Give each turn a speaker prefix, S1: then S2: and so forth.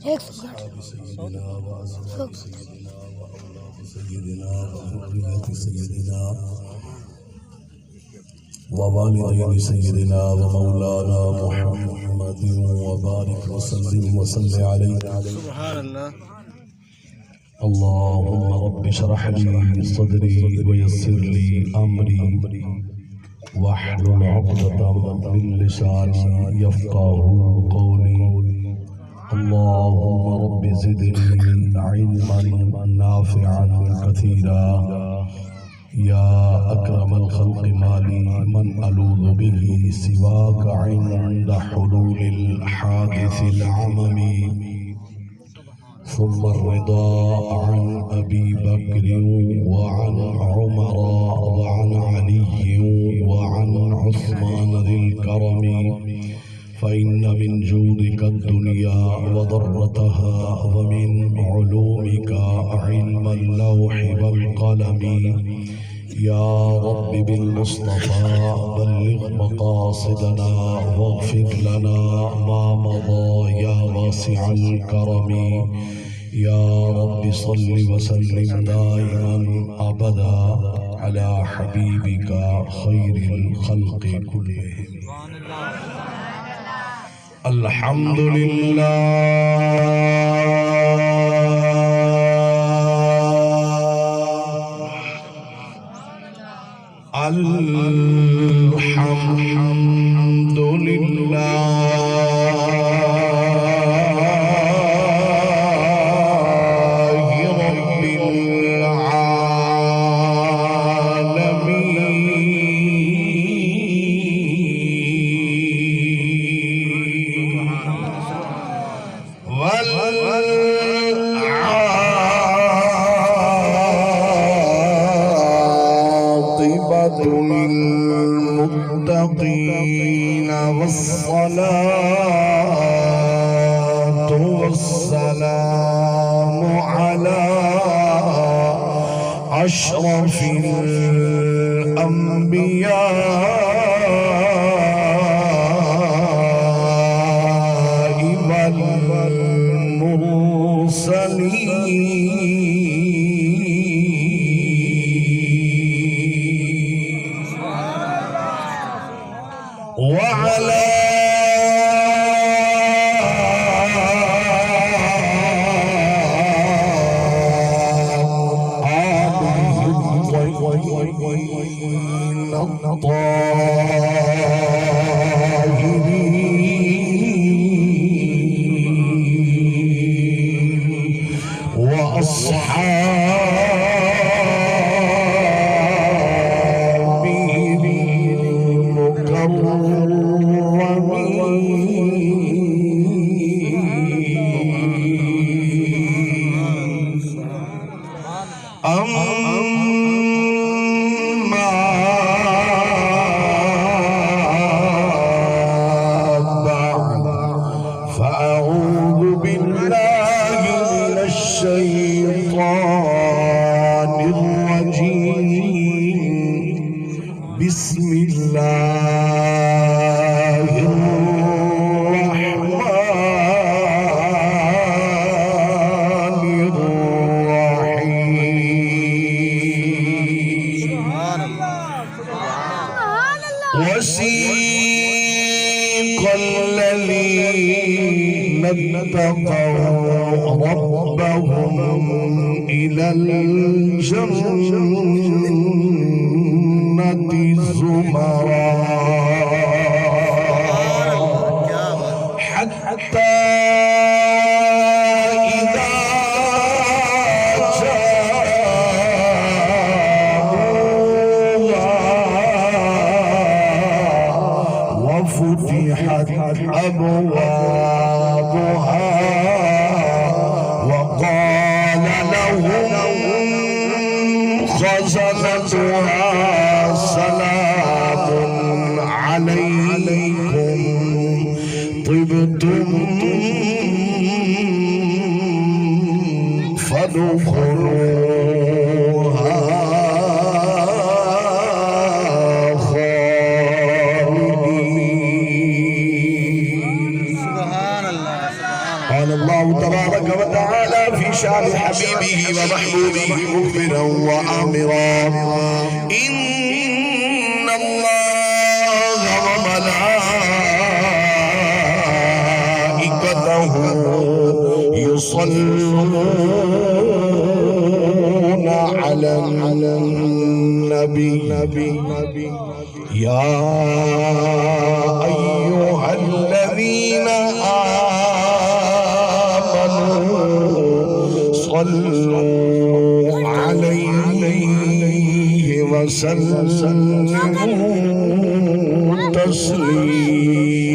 S1: أصحاب سيدنا وأزواج سيدنا وأولاد سيدنا وذرية سيدنا ووالدين سيدنا ومولانا محمد وبارك وسلم وصل عليه. سبحان الله. اللهم رب اشرح لي صدري ويسر لي أمري واحلل عقدة من لساني يفقهوا قولي. اللهم رب زدني علما نافعا كثيرا يا أكرم الخلق مالي من ألوذ به سواك عند حلول الحادث العممي. ثم الرضا عن أبي بكر وعن عمر وعن علي وعن عثمان ذي الكرم. فإن من جودك الدنيا وضرتها ومن علومك علم اللوح والقلم. يا رب بالمصطفى بلغ مقاصدنا واغفر لنا ما مضى يا واسع الكرم. يا رب صل وسلم دائما أبدا على حبيبك خير الخلق كلهم. الحمد لله الحمد لله رب العالمين والعاقبة للمتقين والصلاة والسلام على أشرف الأنبياء والمرسلين وعلى آله الطيبين الطاهرين وأصحابه أما بعد فأعوذ بالله من الشيطان الرجيم. بسم الله الرحمن الرحيم. وسيق الذين اتقوا ربهم إلى الجنة زمرا حتى إذا وفتحت أبوابها وقال لهم خزنتها سلام عليكم طبتم فادخلوها خالدين. سبحان بشان حبيبه ومحبوبه مخبرا وآمرا إن الله وملائكته يصلون على النبي يا أيها الذين آمنوا صلوا عليه وسلموا تسليما